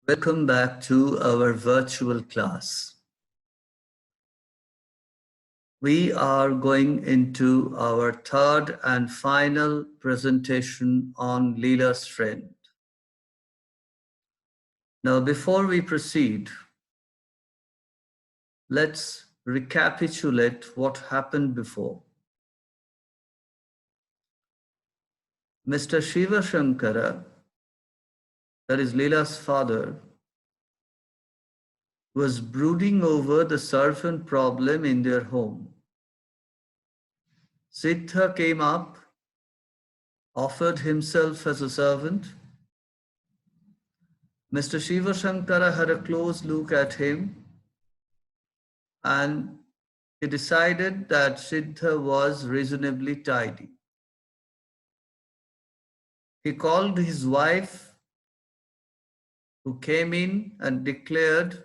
Welcome back to our virtual class. We are going into our third and final presentation on Leela's friend. Now, before we proceed, let's recapitulate what happened before. Mr. Shiva Shankara, that is Leela's father, was brooding over the servant problem in their home. Siddha came up, offered himself as a servant. Mr. Shiva Shankara had a close look at him and he decided that Siddha was reasonably tidy. He called his wife, who came in and declared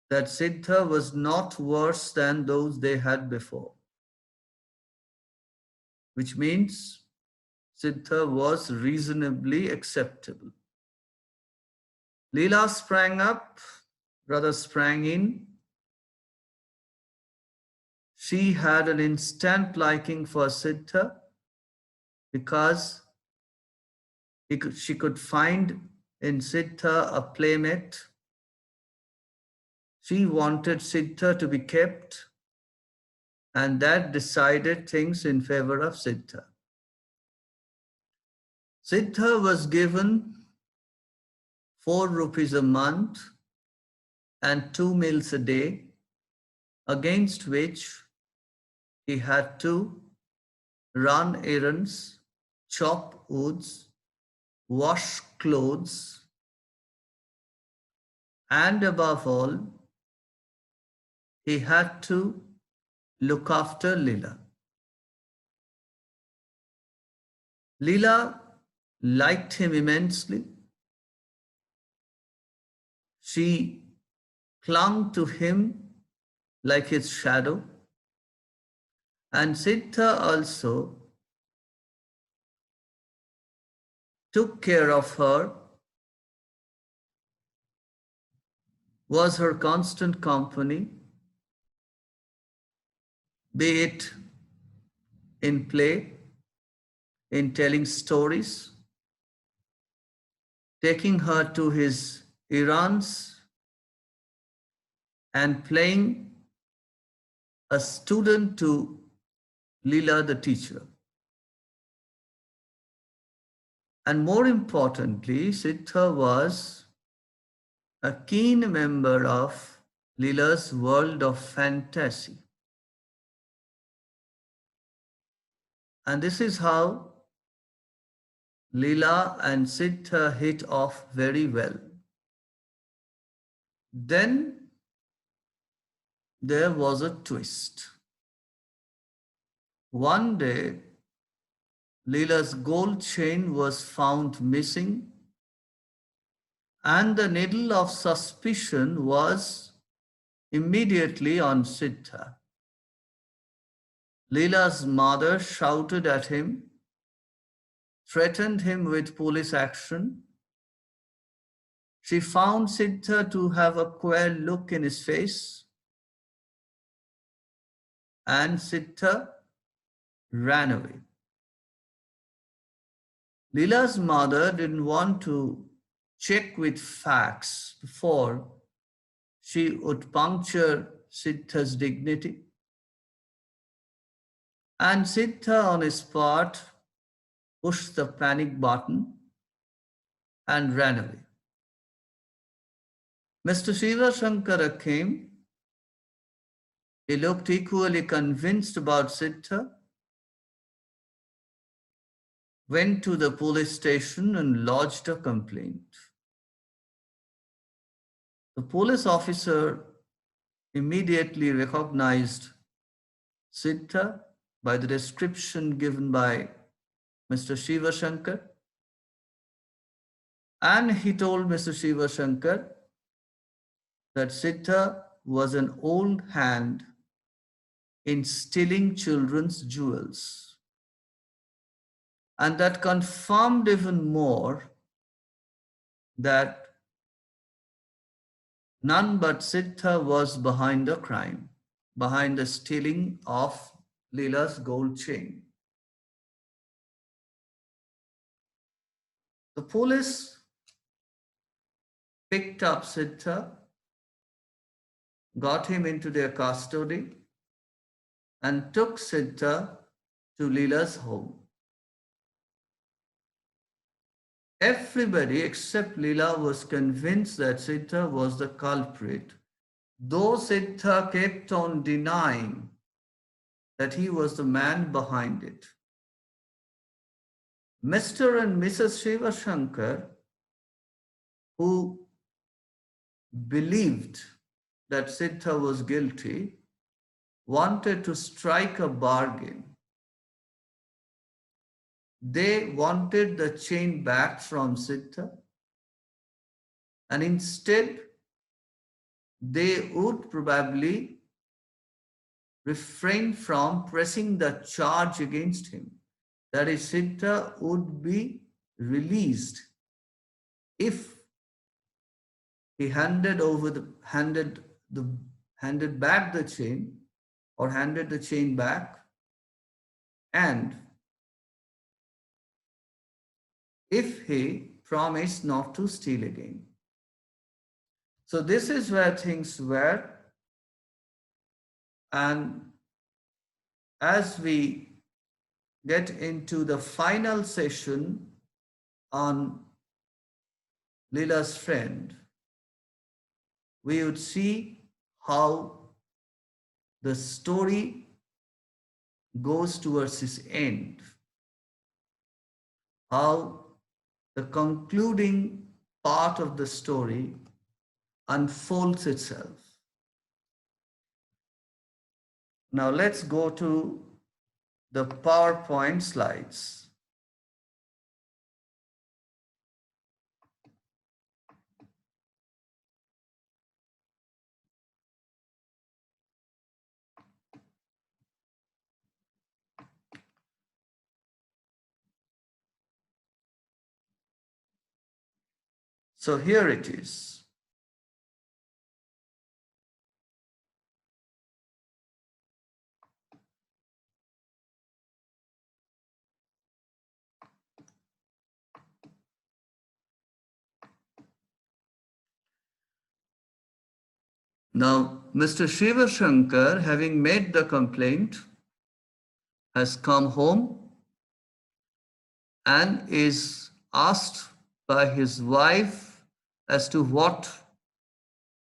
that Siddha was not worse than those they had before, which means Siddha was reasonably acceptable. Leela sprang up, rather sprang in. She had an instant liking for Siddha because she could find in Siddha a playmate. She wanted Siddha to be kept, and that decided things in favor of Siddha. Siddha was given 4 rupees a month and 2 meals a day, against which he had to run errands, chop woods, wash clothes, and above all, he had to look after Leela. Leela liked him immensely. She clung to him like his shadow. And Siddha also took care of her, was her constant company, be it in play, in telling stories, taking her to his errands, and playing a student to Leela the teacher. And more importantly, Siddha was a keen member of Leela's world of fantasy. And this is how Leela and Siddha hit off very well. Then there was a twist. One day, Leela's gold chain was found missing, and the needle of suspicion was immediately on Siddha. Leela's mother shouted at him, threatened him with police action. She found Siddha to have a queer look in his face, and Siddha ran away. Leela's mother didn't want to check with facts before she would puncture Siddha's dignity. And Siddha, on his part, pushed the panic button and ran away. Mr. Shiva Shankara came. He looked equally convinced about Siddha, went to the police station and lodged a complaint. The police officer immediately recognized Siddha by the description given by Mr. Shiva Shankar, and he told Mr. Shiva Shankar that Siddha was an old hand in stealing children's jewels. And that confirmed even more that None but Siddha was behind the crime, behind the stealing of Leela's gold chain. The police picked up Siddha, got him into their custody, and took Siddha to Leela's home. Everybody except Leela was convinced that Siddha was the culprit, though Siddha kept on denying that he was the man behind it. Mr. and Mrs. Shiva Shankar, who believed that Siddha was guilty, wanted to strike a bargain. They wanted the chain back from Siddha, and instead they would probably refrain from pressing the charge against him. That is, Siddha would be released if he handed back the chain, or handed the chain back, and if he promised not to steal again. So this is where things were, and as we get into the final session on Leela's friend, we would see how the story goes towards its end, how the concluding part of the story unfolds itself. Now let's go to the PowerPoint slides. So here it is. Now, Mr. Shiva Shankar, having made the complaint, has come home and is asked by his wife as to what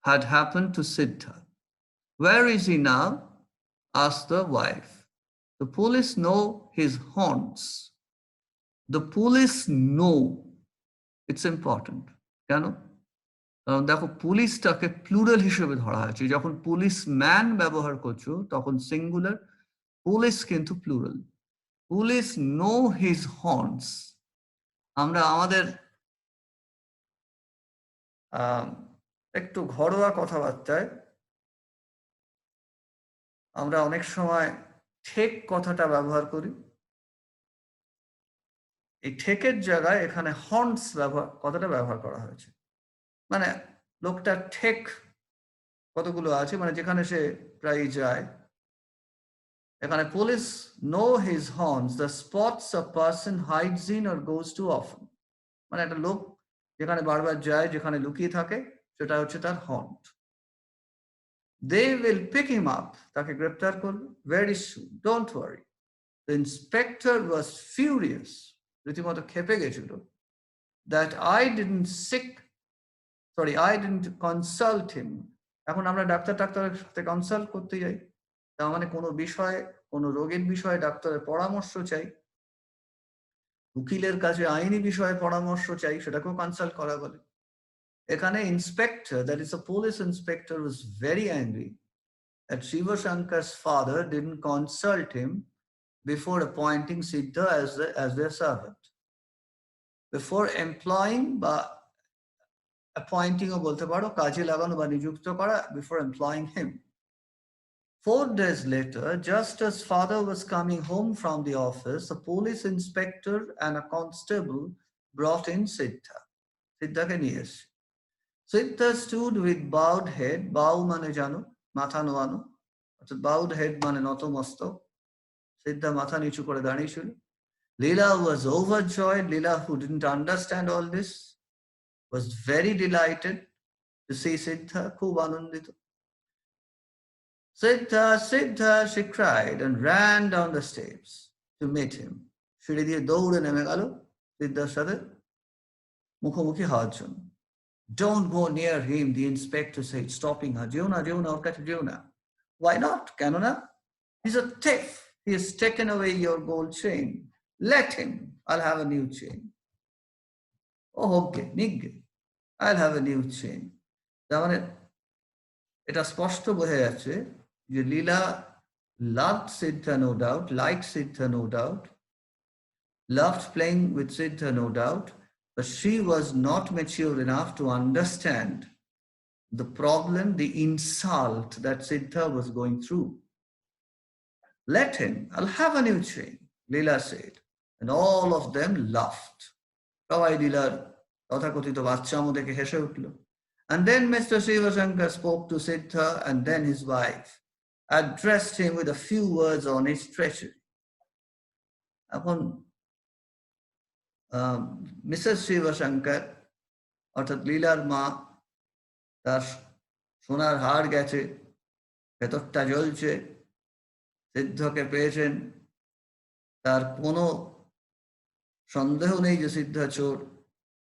had happened to Siddha. Where is he now? Asked the wife. The police know his haunts. The police know. It's important. কেন? কারণ দেখো, পুলিশটাকে plural হিসেবে ধরা হয়েছে। যখন police man ব্যবহার করছো তখন সিঙ্গুলার, পুলিশ কিন্তু plural. Police know his horns. আমরা আমাদের একটু ঘরোয়া কথাবার্তায় আমরা অনেক সময় ঠেক কথাটা ব্যবহার করি। এই ঠেকের জায়গায় এখানে হর্নস কথাটা ব্যবহার করা হয়েছে। মানে লোকটা ঠেক কতগুলো আছে, মানে যেখানে সে প্রায় যায়। এখানে police know his horns, the spots a person hides in or goes to often. মানে একটা লোক যেখানে বারবার যায়, যেখানে লুকিয়ে থাকে, সেটা হচ্ছে তার হন্ট। They will pick him up, তাকে গ্রেপ্তার করবে, very soon, don't worry. The inspector was furious, রীতিমতো ক্ষেপে গেছিল, that I didn't consult him. এখন আমরা ডাক্তারের সাথে কনসাল্ট করতে যাই, তার মানে কোনো বিষয়ে, কোনো রোগের বিষয়ে ডাক্তারের পরামর্শ চাই, উকিলের কাছে আইনি বিষয়ে পরামর্শ চাই, সেটাকেও কনসাল্ট করা বলে। এখানে inspector, that is a police inspector, was very angry that Shiva Shankar's father didn't consult him before appointing Siddha as their servant. Before employing বা appointing ও বলতে পারো, কাজে লাগানো বা নিযুক্ত করা, before employing him. 4 days later, just as father was coming home from the office, a police inspector and a constable brought in Siddha. সিদ্ধাকে নিয়ে এসছে। Siddha stood with bowed head, bow mane jano, matha noano. So bowed head mane noto mosto. Siddha matha nichu kore daঁড়িয়েছিল. Leela was overjoyed. Leela, who didn't understand all this, was very delighted to see Siddha, khub anandito. Siddha, Siddha, she cried and ran down the steps to meet him. সিঁড়ি দিয়ে দৌড়ে নেমে গেল সিদ্ধার সাথে মুখোমুখি হওয়ার জন্য. Don't go near him, the inspector said, stopping her. যেও না, ওর কাছে যেও না. Why not? কেন না? He's a thief. He has taken away your gold chain. Let him. I'll have a new chain. Oh, okay, nigge. I'll have a new chain. তার মানে এটা স্পষ্ট বোঝা যাচ্ছে যে লীলা loved Siddha, no doubt, liked Siddha, no doubt, loved playing with Siddha, no doubt, but she was not mature enough to understand the problem, the insult that Siddha was going through. Let him, I'll have a new chain, Leela said, and all of them laughed. সবাই লীলার তথাকথিত বাচ্চামো দেখে হেসে উঠল. And then Mr. Srivashankar spoke to Siddha and then his wife, addressed him with a few words on his treachery. এখন Mrs Shibshankar অর্থাৎ লীলার মা, তার সোনার হার গেছে, ভেতরটা জ্বলছে, সিদ্ধকে পেয়েছেন, তার কোনো সন্দেহ নেই যে সিদ্ধা চোর,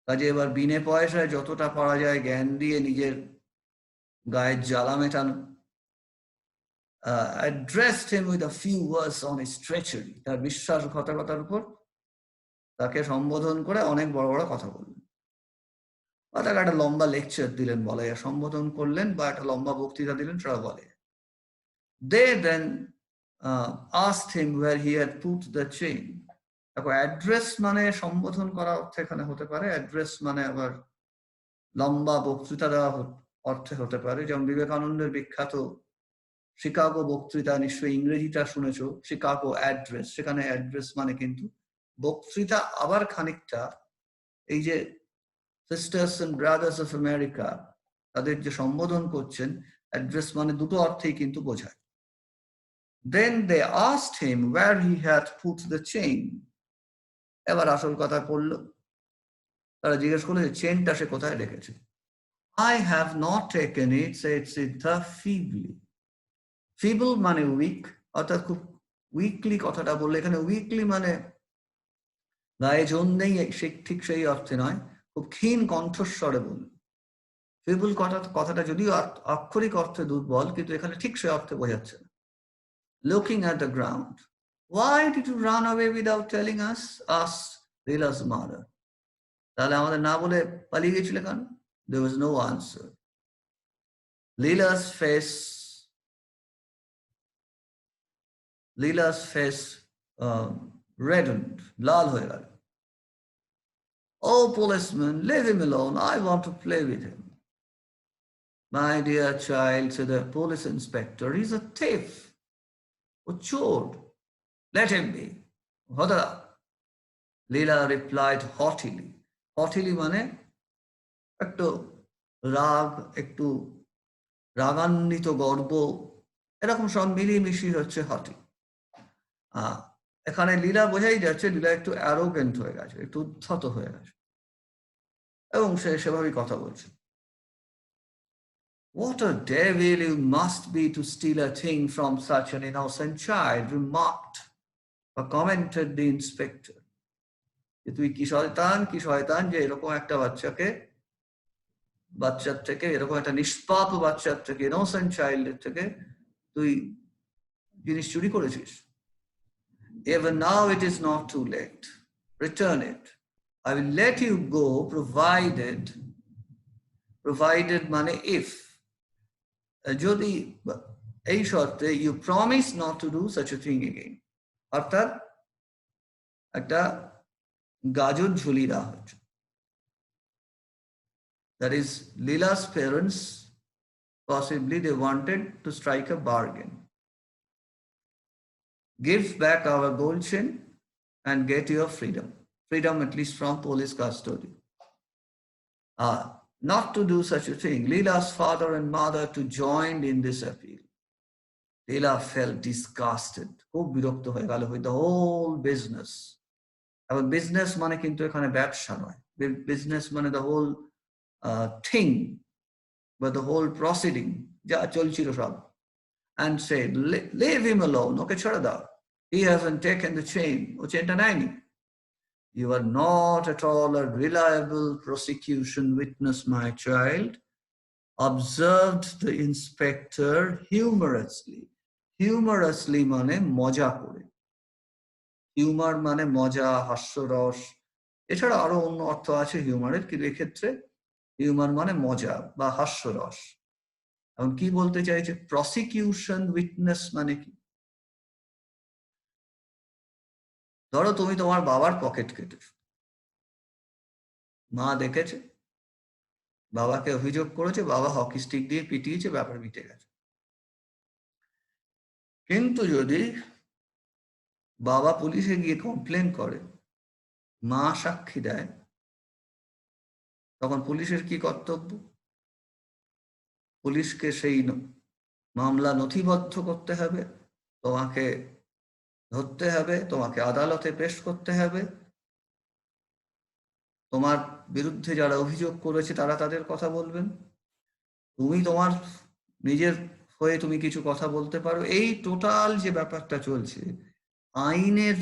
কাজে এবার বিনে পয়সায় যতটা পারা যায় জ্ঞান দিয়ে নিজের গায়ের জ্বালা মেটানো. Addressed him with a few words on his treachery. তার বিশ্বাসঘাতকতার উপর তাকে সম্বোধন করে অনেক বড় বড় কথা বললেন, বা তাকে একটা লম্বা লেকচার দিলেন বলে, সম্বোধন করলেন বা একটা লম্বা বক্তৃতা দিলেন সেটা বলে. They then asked him where he had put the chain. দেখো অ্যাড্রেস মানে সম্বোধন করা অর্থে এখানে হতে পারে, অ্যাড্রেস মানে আবার লম্বা বক্তৃতা দেওয়া অর্থে হতে পারে. যেমন বিবেকানন্দের বিখ্যাত শিকাগো বক্তৃতা, নিশ্চয়ই ইংরেজিটা শুনেছো, শিকাগো অ্যাড্রেস. সেখানে অ্যাড্রেস মানে কিন্তু বক্তৃতা, আবার খানিকটা এই যে sisters and brothers of America তাদের যে সম্বোধন করছেন, অ্যাড্রেস মানে দুটো অর্থেই কিন্তু বোঝায়. Then they asked him where he had put the chain. এবার আসল কথা পড়লো, তারা জিজ্ঞেস করলো যে চেনটা সে কোথায় রেখেছে. I have not taken it, said Siddha feebly. Feeble মানে উইক, অর্থাৎ খুব উইকলি কথাটা বললে, এখানে উইকলি মানে গায়ে জোর নেই ঠিক সেই অর্থে নয়, খুব ক্ষীণ কণ্ঠস্বরে বলল. ফিবল কথাটা যদিও আক্ষরিক অর্থে দুর্বল, কিন্তু এখানে ঠিক সে অর্থে বোঝাচ্ছে না. Looking at the ground. Why did you run away without telling us? Asked Leela's mother. তাহলে আমাদের না বলে পালিয়ে গেছিলে কেন? There was no answer. Leela's face reddened, লাল হয়ে গেল. Oh, policeman, leave him alone. I want to play with him. My dear child, said the police inspector, he's a thief. A chore. Let him be. Hoda. Leela replied haughtily. Haughtily মানে একটু রাগ, একটু রাগান্বিত গর্ব, এরকম সব মিলিয়ে মিশিয়ে হচ্ছে হটি. এখানে লীলা বোঝাই যাচ্ছে লীলা একটু অ্যারোগেন্ট হয়ে গেছে, একটু উদ্ধত হয়ে গেছে, এবং সে সেভাবেই কথা বলছে. What a devil you must be to steal a thing from such an innocent child, remarked or commented the inspector. তুই কি শয়তান যে এরকম একটা বাচ্চার থেকে, এরকম একটা নিষ্পাপ বাচ্চার থেকে, ইনোসেন্ট চাইল্ডের থেকে তুই জিনিস চুরি করেছিস. Even now it is not too late. Return it. I will let you go provided মানে if, যদি এই শর্তে, you promise not to do such a thing again. অর্থাৎ একটা গাজর ঝুলিয়ে দেওয়া হচ্ছে. That is, Leela's parents, possibly they wanted to strike a bargain. Give back our gold chain and get your freedom. Freedom at least from police custody. not to do such a thing. Leela's father and mother to join in this appeal. Leela felt disgusted. খুব বিরক্ত হয়ে গেল with the whole business. এবং business মানে কিন্তু এখানে ব্যবসা নয়. Business মানে the whole thing, but the whole proceeding. যা চলছিল সব. And said, leave him alone. ওকে ছেড়ে দাও. He hasn't taken the chain. ও চেনটা নেয়নি. You are not at all a reliable prosecution witness, my child, observed the inspector humorously. Humorously মানে মজা করে। হিউমার মানে মজা, হাস্যরস। এছাড়া আরো অন্য অর্থ আছে হিউমারের, কিন্তু এক্ষেত্রে হিউমার মানে মজা বা হাস্যরস। এখন কি বলতে চাইছে? প্রসিকিউশন উইটনেস মানে কি? ধরো তুমি তোমার বাবার পকেট কেটেছো, মা দেখেছে, বাবাকে অভিযোগ করেছে, বাবা হকি স্টিক দিয়ে পিটিয়েছে, ব্যাপার মিটে গেছে। কিন্তু যদি বাবা পুলিশে গিয়ে কমপ্লেন করে, মা সাক্ষী দেয়, তখন পুলিশের কি কর্তব্য? পুলিশকে সেই মামলা নথিবদ্ধ করতে হবে, তোমাকে ধরতে হবে, তোমাকে আদালতে পেশ করতে হবে, তোমার বিরুদ্ধে যারা অভিযোগ করেছে তারা তাদের কথা বলবেন, তুমি তোমার নিজের হয়ে তুমি কিছু কথা বলতে পারো। এই টোটাল যে ব্যাপারটা চলছে, আইনের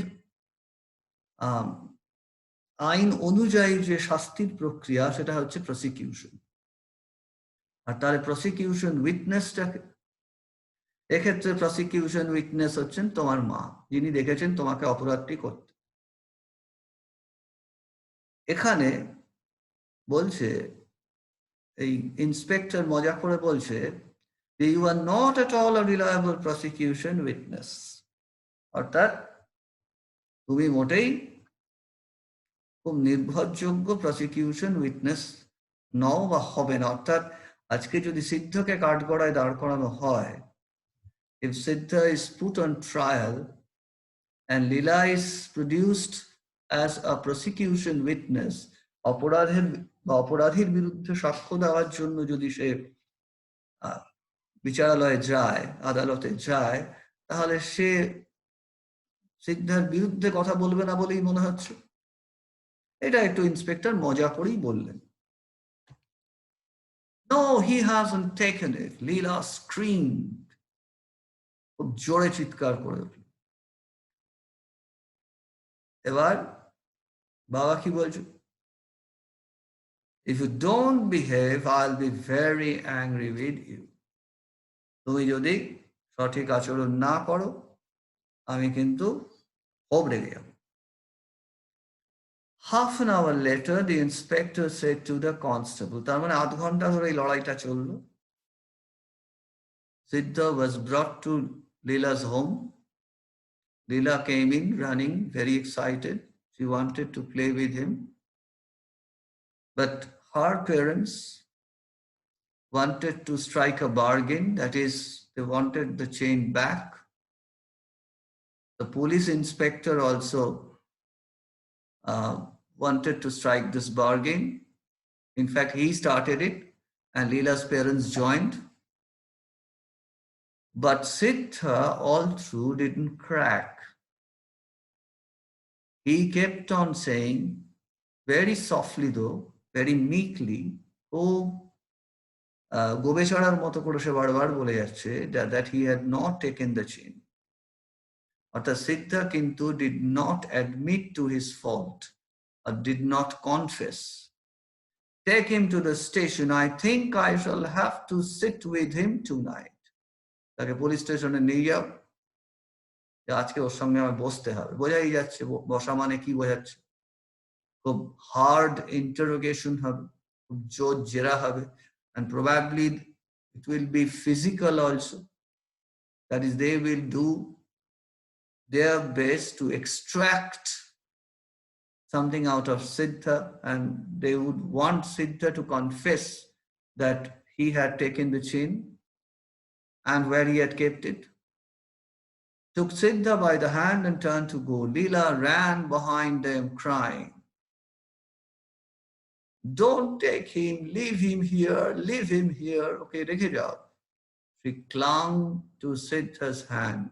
আইন অনুযায়ী যে শাস্তির প্রক্রিয়া, সেটা হচ্ছে প্রসিকিউশন। আর তাহলে প্রসিকিউশন উইটনেসটাকে, এক্ষেত্রে প্রসিকিউশন উইটনেস হচ্ছেন তোমার মা, যিনি দেখেছেন তোমাকে অপরাধটি করতে। এখানে বলছে, এই ইন্সপেক্টর মজা করে বলছে, you are not at all a reliable prosecution witness, অর্থাৎ তুমি মোটেই খুব নির্ভরযোগ্য প্রসিকিউশন উইটনেস নও বা হবে না। অর্থাৎ আজকে যদি সিদ্ধকে কাঠগড়ায় দাঁড় করানো হয়, if Siddha is put on trial and Leela is produced as a prosecution witness, অপরাধীর বিরুদ্ধে সাক্ষ্য দেওয়ার জন্য যদি সে বিচারালয়ে যায়, আদালতে যায়, তাহলে সে সিদ্ধার বিরুদ্ধে কথা বলবে না বলেই মনে হচ্ছে। এটা একটু ইন্সপেক্টর মজা করেই বললেন। No, he hasn't taken it. Leela screamed. খুব জোরে চিৎকার করে উঠল। এবার বাবা কি বলছে? If you don't behave, I'll be very angry with you. তুমি যদি সঠিক আচরণ না করো, আমি কিন্তু খুব রেগে যাব। Half an hour later, the inspector said to the constable, তার মানে আধ ঘন্টা ধরে এই লড়াইটা চললো। Siddha was brought to Leela's home. Leela came in running, very excited. She wanted to play with him. But her parents wanted to strike a bargain, that is, they wanted the chain back. The police inspector also wanted to strike this bargain. In fact, he started it and Leela's parents joined. But Siddha all through didn't crack. He kept on saying, very softly though, very meekly, oh, গোবেচারার মতো করে সে বারবার বলে যাচ্ছে that he had not taken the chain. অর্থাৎ সিদ্ধা কিন্তু did not admit to his fault or did not confess. Take him to the station. I think I shall have to sit with him tonight. তাকে police স্টেশনে নিয়ে যাও, আজকে ওর সঙ্গে আমার বসতে হবে। বোঝাই যাচ্ছে বসা মানে কি বোঝাচ্ছে? খুব হার্ড ইন্টারোগেশন হবে, খুব জোর জেরা হবে, and probably it will be physical also. That is, they will do their best to extract something out of Siddha, and they would want Siddha to confess that he had taken the chain and where he had kept it. Took Siddha by the hand and turned to go. Leela ran behind them crying. Don't take him, leave him here, leave him here. Okay, take it out. She clung to Siddha's hand.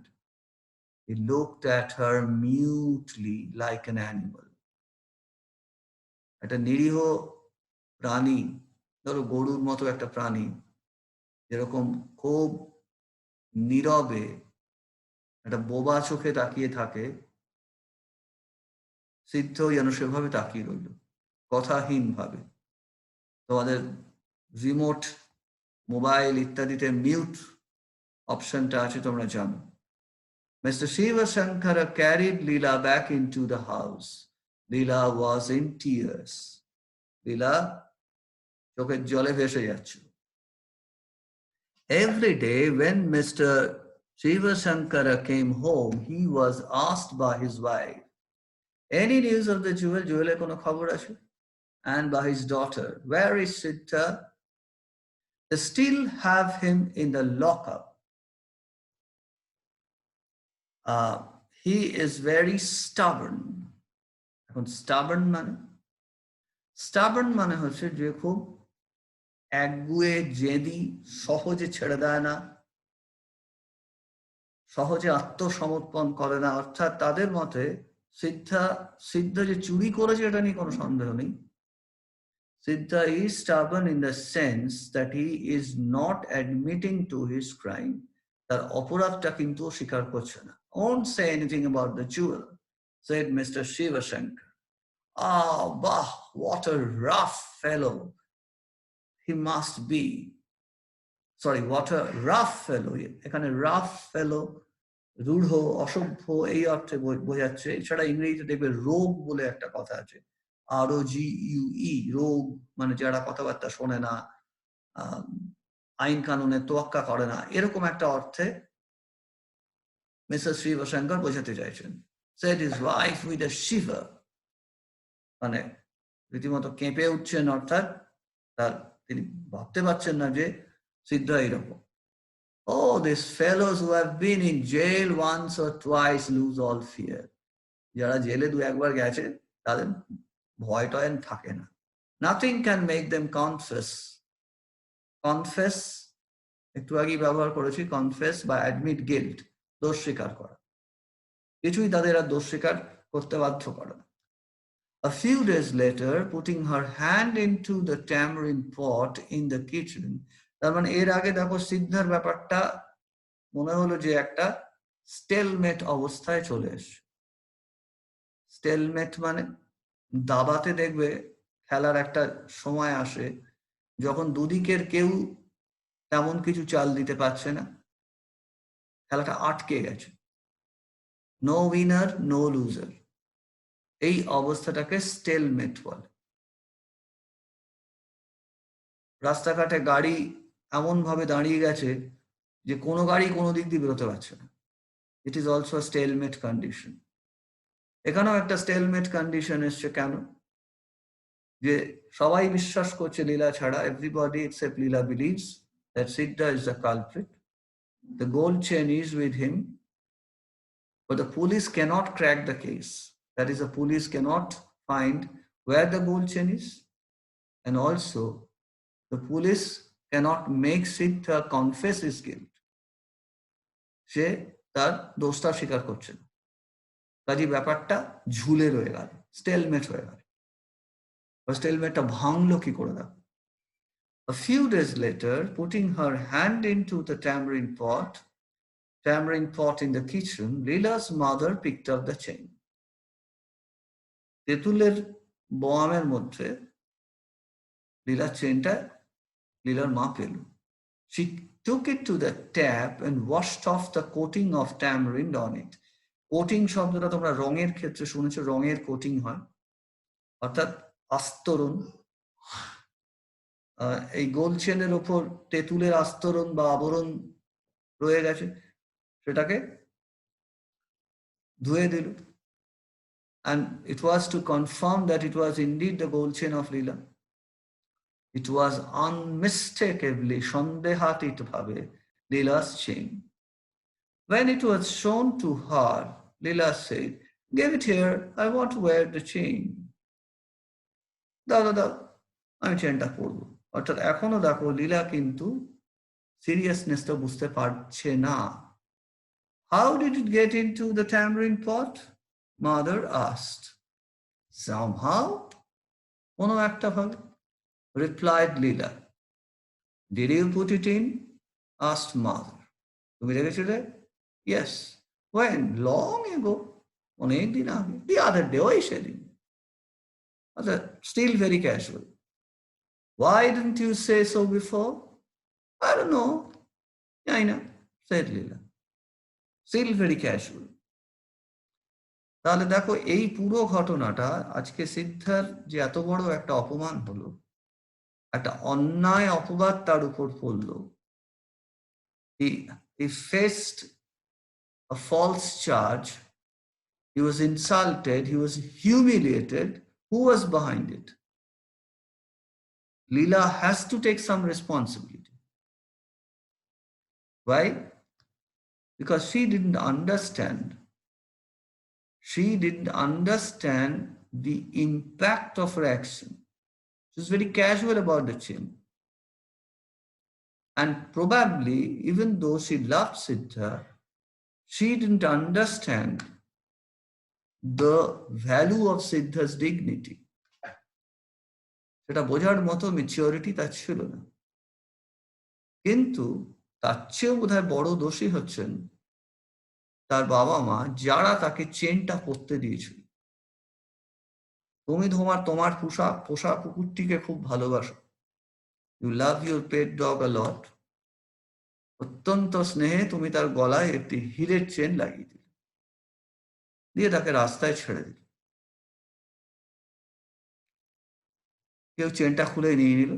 He looked at her mutely like an animal. একটা নিরীহ প্রাণী, ধরো গরুর মতো একটা প্রাণী, যেরকম খুব নীরবে একটা বোবা চোখে তাকিয়ে থাকে, সিদ্ধ যেন সেভাবে তাকিয়ে রইল, কথাহীন ভাবে। তোমাদের রিমোট মোবাইল ইত্যাদিতে মিউট অপশনটা আছে, তোমরা জানো। Mr. Shiva Shankara carried Leela back into the house. Leela was in tears. Leela চোখের জলে ভেসে যাচ্ছিল। Every day when Mr. Shiva Shankara came home, he was asked by his wife, any news of the jewel? জুয়েলের কোনো খবর আছে? And by his daughter, where is Siddha? They still have him in the lockup. He is very stubborn. এখন stubborn মানে হচ্ছে যে খুব একগুয়ে, জেদি, সহজে ছেড়ে দেয় না, সহজে আত্মসমর্পণ করে না। অর্থাৎ তাদের মতে সিদ্ধা যে চুরি করেছে এটা নিয়ে কোনো সন্দেহ নেই। Siddha is stubborn in the sense that he is not admitting to his crime. তার অপরাধটা কিন্তু স্বীকার করছে না। Won't say anything about the jewel, said Mr. Shiva Shankar. Ah, bah, what a rough fellow he must be. Sorry, what a rough fellow. এখানে rough fellow, রূঢ়, অসভ্য এই অর্থে বোঝাচ্ছে। এছাড়া ইংরেজিতে দেখবে রোগ বলে একটা কথা আছে, ROGUE, রোগ মানে যারা কথাবার্তা শোনে না, আইন কানুনে তোয়াক্কা করে না, এরকম একটা অর্থে মিসেস শিবশঙ্কর বোঝাতে চাইছেন। Said his wife with a shiver, মানে রীতিমতো কেঁপে উঠছেন, অর্থাৎ তিনি ভাবতে পারছেন না যে সিদ্ধ এইরকম। Oh, these fellows who have been in jail once or twice lose all fear. যারা জেলে দু একবার গেছে তাদের ভয় টয় থাকে না। Nothing can make them confess. Confess একটু আগেই ব্যবহার করেছি, confess বা admit guilt, দোষ স্বীকার করা। কিছুই তাদের আর দোষ স্বীকার করতে বাধ্য করে না। A few days later, putting her hand into the tamarind pot in the kitchen, তার মানে এর আগে দেখো সিদ্ধার ব্যাপারটা মনে হলো যে একটা স্টেলমেট অবস্থায় চলে এসছে। স্টেলমেট মানে দাবাতে দেখবে খেলার একটা সময় আসে যখন দুদিকের কেউ তেমন কিছু চাল দিতে পারছে না, খেলাটা আটকে গেছে, নো উইনার নো লুজার, এই অবস্থাটাকে স্টেলমেট বলে। রাস্তাঘাটে গাড়ি এমন ভাবে দাঁড়িয়ে গেছে যে কোনো গাড়ি কোনো দিক দিয়ে বেরোতে পারছে না, it is also stalemate condition. এখানেও একটা স্টেলমেট কন্ডিশন এসছে। কেন? যে সবাই বিশ্বাস করছে লীলা ছাড়া, everybody except Leela believes that Siddha is the culprit. The gold chain is with him, but the police cannot crack the case. That is, the police cannot find where the gold chain is, and also the police cannot make Siddha confess his guilt. সে তার দোষটা স্বীকার করছে না, কাজে ব্যাপারটা ঝুলে রয়ে গেল, স্টেলমেট হয়ে গেল। স্টেলমেটটা ভাঙলো কি করে দাও? A few days later, putting her hand into the tamarind pot in the kitchen, Leela's mother picked up the chain. তেঁতুলের বোয়ামের মধ্যে লীলার চেনটা লীলার মা পেল। She took it to the tap and washed off the coating of tamarind on it. Coating শব্দটা তোমরা রঙের ক্ষেত্রে শুনেছো, রঙের কোটিং হয়, অর্থাৎ আস্তরণ। এই গোল চেনের ওপর তেঁতুলের আস্তরণ বা আবরণ রয়ে গেছে, সেটাকে ধুয়ে দিল। And it was to confirm that it was indeed the gold chain of Leela. It was unmistakably, সন্দেহাতীত ভাবে, Leela's chain. When it was shown to her, Leela said, "Give it here, I want to wear the chain." দাও দাও দাও, আমি চেনটা পরবো। অর্থাৎ এখনো দেখো লীলা কিন্তু সিরিয়াসনেসটা বুঝতে পারছে না। How did it get into the tamarind pot? Mother asked. Somehow, কোনো একটা ভাবে, replied Leela. Did you put it in? Asked mother. তুমি রেখেছিলে? Yes. When? Long ago. অনেক দিন আগে। The other day, ওই সেদিন। আচ্ছা, still very casual. Why didn't you say so before? I don't know. I know, said Leela. Still very casual. তাহলে দেখো এই পুরো ঘটনাটা আজকে সিদ্ধার যে এত বড় একটা অপমান হলো, একটা অন্যায় অপবাদ তার উপর পড়লো, he faced a false charge, he was insulted, he was humiliated. Who was behind it? Leela has to take some responsibility. Why? Because she didn't understand the impact of her action. She was very casual about the change. And probably, even though she loved Siddha, she didn't understand the value of Siddha's dignity. সেটা বোঝার মতো maturity তার ছিল না। কিন্তু তার চেয়েও বোধহয় বড় দোষী হচ্ছেন তার বাবা মা, যারা তাকে চেনটা পরতে দিয়েছিল। তুমি তোমার পোষা কুকুরটিকে খুব ভালোবাসো, you love your pet dog a lot. অত্যন্ত স্নেহে তুমি তার গলায় একটি হীরের চেন লাগিয়ে দিলে, দিয়ে তাকে রাস্তায় ছেড়ে দিলে। কেউ চেনটা খুলে নিয়ে নিল,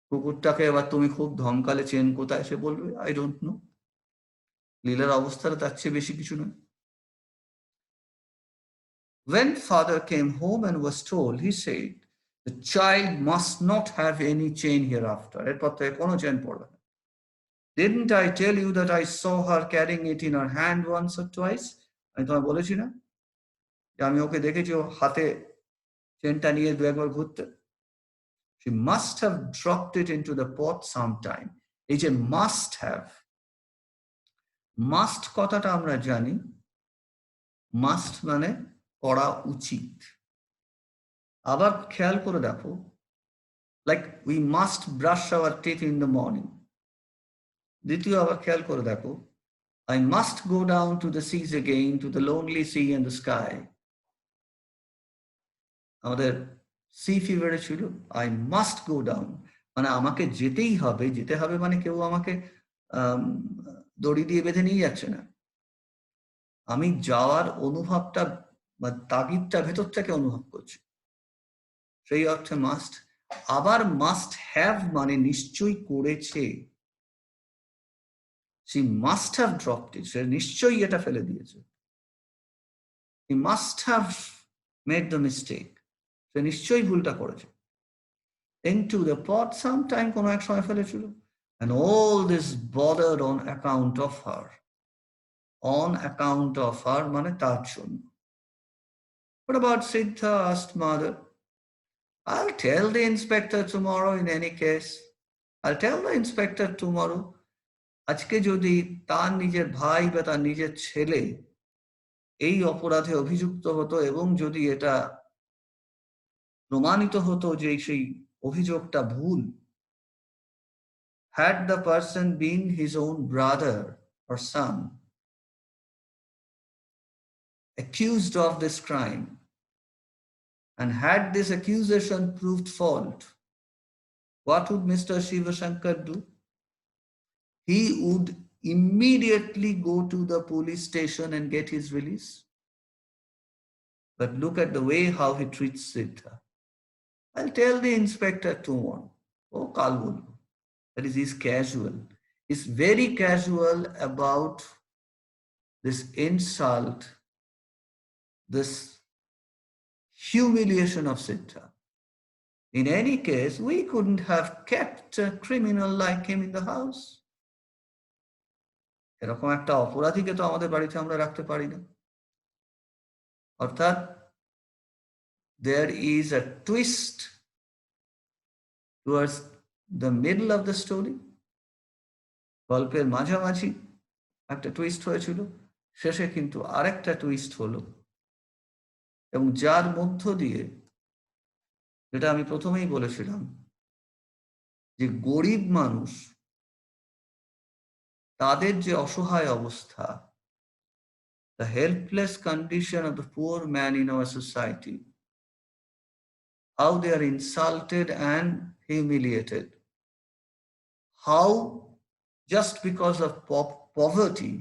কুকুরটাকে এবার তুমি খুব ধমকালে চেন কোথায়, সে বলবে আই ডোন্ট নো। লীলার অবস্থাটা তার চেয়ে বেশি কিছু নয়। When father came home and was told, he said, the child must not have any chain hereafter. এরপর থেকে কোনো চেন পড়বে না। Didn't I tell you that I saw her carrying it in her hand once or twice? আমি তোমায় বলেছি না যে আমি ওকে দেখেছি ও হাতে চেনটা নিয়ে দু একবার ঘুরতে। She must have dropped it into the pot sometime. এই যে must have, মাস্ট কথাটা আমরা জানি, মাস্ট মানে করা উচিত। আবার খেয়াল করে দেখো, like we must brush our teeth in the morning. দ্বিতীয় আবার খেয়াল করে দেখো, I must go down to the seas again, to the lonely sea and the sky. আমাদের সি ফিভারে ছিল, I must go down, মানে আমাকে যেতেই হবে। যেতে হবে মানে কেউ আমাকে দড়ি দিয়ে বেঁধে নিয়ে যাচ্ছে না, আমি যাওয়ার অনুভবটা বা তাগিদটা ভেতর থেকে অনুভব করছি, সেই অর্থে মাস্ট। আবার মাস্ট হ্যাভ মানে নিশ্চয়ই করেছে। She must have dropped it, সে নিশ্চয়ই এটা ফেলে দিয়েছে। He must have made the mistake, সে নিশ্চয়ই ভুলটা করেছে। Into the pot sometime, কোনো এক সময় ফেলেছিল। And all this bothered on account of her. On account of her মানে তার জন্য। What about Siddha? Asked mother. I'll tell the inspector tomorrow in any case. I'll tell the inspector tomorrow. আজকে যদি তার নিজের ভাই বা তার নিজের ছেলে এই অপরাধে অভিযুক্ত হতো এবং যদি এটা প্রমাণিত হতো যে সেই অভিযোগটা ভুল, had the person been his own brother or son accused of this crime, and had this accusation proved false, what would Mr. Shiva Shankar do? He would immediately go to the police station and get his release. But look at the way how he treats Siddha. I'll tell the inspector tomorrow. Oh, কাল বলবো। That is, he's casual. He's very casual about this insult, this humiliation of Siddha. In any case, we couldn't have kept a criminal like him in the house. এরকম একটা অপরাধীকে তো আমাদের বাড়িতে আমরা রাখতে পারি না। অর্থাৎ there is a twist towards the middle of the story, গল্পের মাঝামাঝি একটা টুইস্ট হয়েছিল, শেষে কিন্তু আরেকটা টুইস্ট হলো, এবং যার মধ্য দিয়ে, যেটা আমি প্রথমেই বলেছিলাম, যে গরিব মানুষ তাদের যে অসহায় অবস্থা, the helpless condition of the poor man in our society, how they are insulted and humiliated, how just because of poverty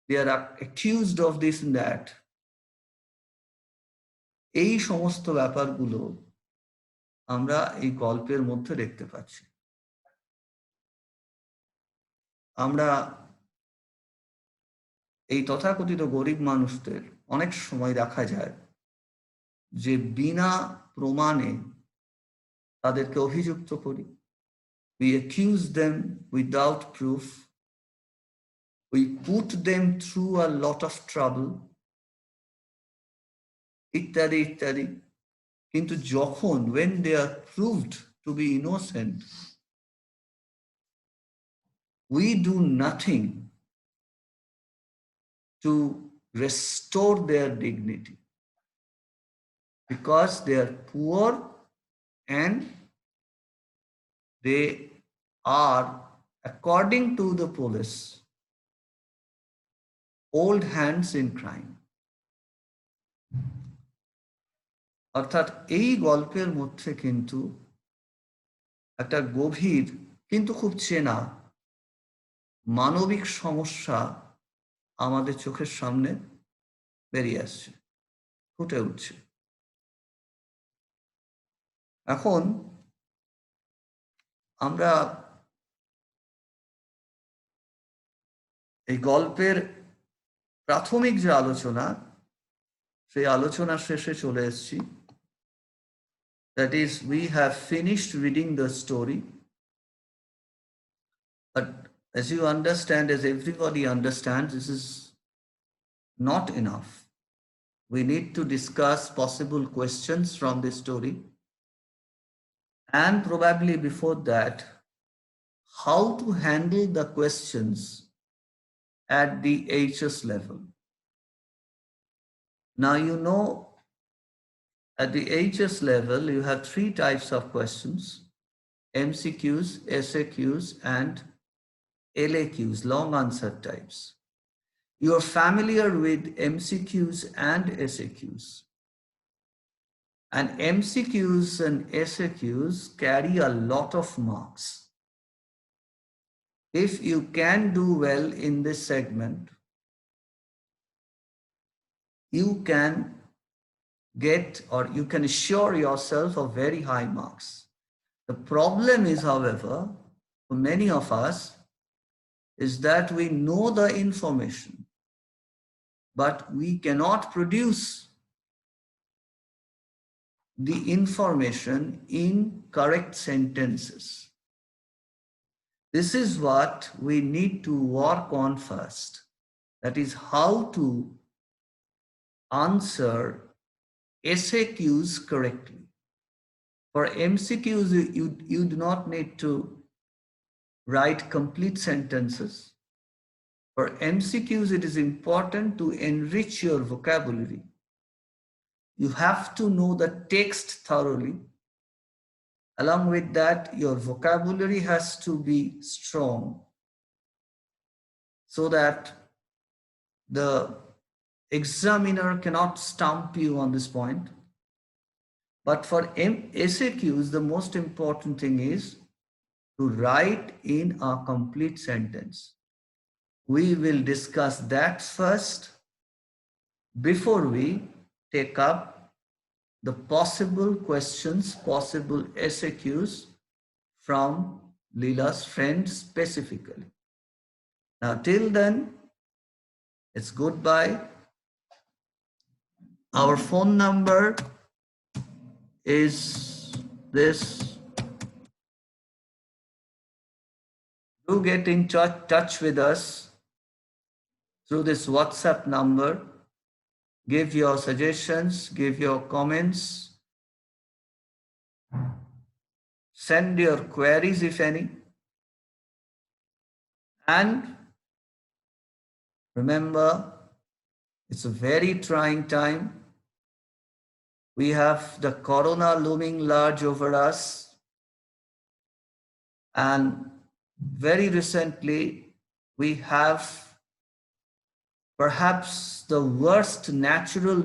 they are accused of this and that, এই সমস্ত ব্যাপারগুলো আমরা এই গল্পের মধ্যে দেখতে পাচ্ছি। আমরা এই তথাকথিত গরিব মানুষদের অনেক সময় দেখা যায় যে বিনা প্রমাণে তাদেরকে অভিযুক্ত করি, we accuse them without proof, we put them through a lot of trouble, ইত্যাদি ইত্যাদি। কিন্তু যখন when they are proved to be innocent, we do nothing to restore their dignity, because they are poor and they are, according to the police, old hands in crime. অর্থাৎ এই গল্পের মধ্যে কিন্তু একটা গভীর কিন্তু খুব চেনা মানবিক সমস্যা আমাদের চোখের সামনে বেরিয়ে আসছে, ফুটে উঠছে। এখন আমরা এই গল্পের প্রাথমিক যে আলোচনা, সেই আলোচনার শেষে চলে এসেছি। That is, we have finished reading the story, but as you understand, as everybody understands, this is not enough. We need to discuss possible questions from this story, and probably before that, how to handle the questions at the HS level. Now, you know, at the HS level, you have three types of questions: MCQs, SAQs, and LAQs, long answer types. You are familiar with MCQs and SAQs. And MCQs and SAQs carry a lot of marks. If you can do well in this segment, you can get, or you can assure yourself of very high marks. The problem is, however, for many of us, is that we know the information, but we cannot produce the information in correct sentences. This is what we need to work on first. That is how to answer SAQs correctly. For MCQs, you do not need to write complete sentences. For MCQs, it is important to enrich your vocabulary. You have to know the text thoroughly. Along with that, your vocabulary has to be strong so that the examiner cannot stump you on this point. But for SAQs, the most important thing is to write in a complete sentence. We will discuss that first before we take up the possible questions, possible SAQs from Leela's friend specifically. Now, till then, it's goodbye. Our phone number is this. Do get in touch with us through this WhatsApp number. Give your suggestions, give your comments. Send your queries, if any. And remember, it's a very trying time. We have the corona looming large over us. And very recently, we have perhaps the worst natural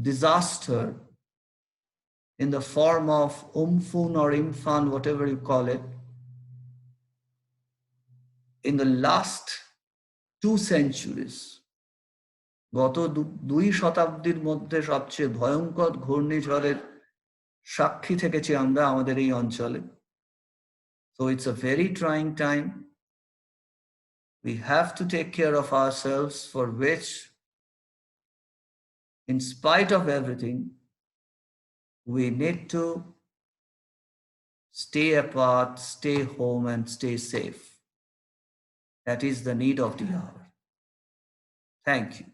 disaster in the form of Umfun or Imfan, whatever you call it, in the last 2 centuries. গত 2 শতাব্দীর মধ্যে সবচেয়ে ভয়ঙ্কর ঘূর্ণিঝড়ের সাক্ষী থেকেছি আমরা আমাদের এই অঞ্চলে. So it's a very trying time. We have to take care of ourselves, for which, in spite of everything, we need to stay apart, stay home, and stay safe. That is the need of the hour. Thank you.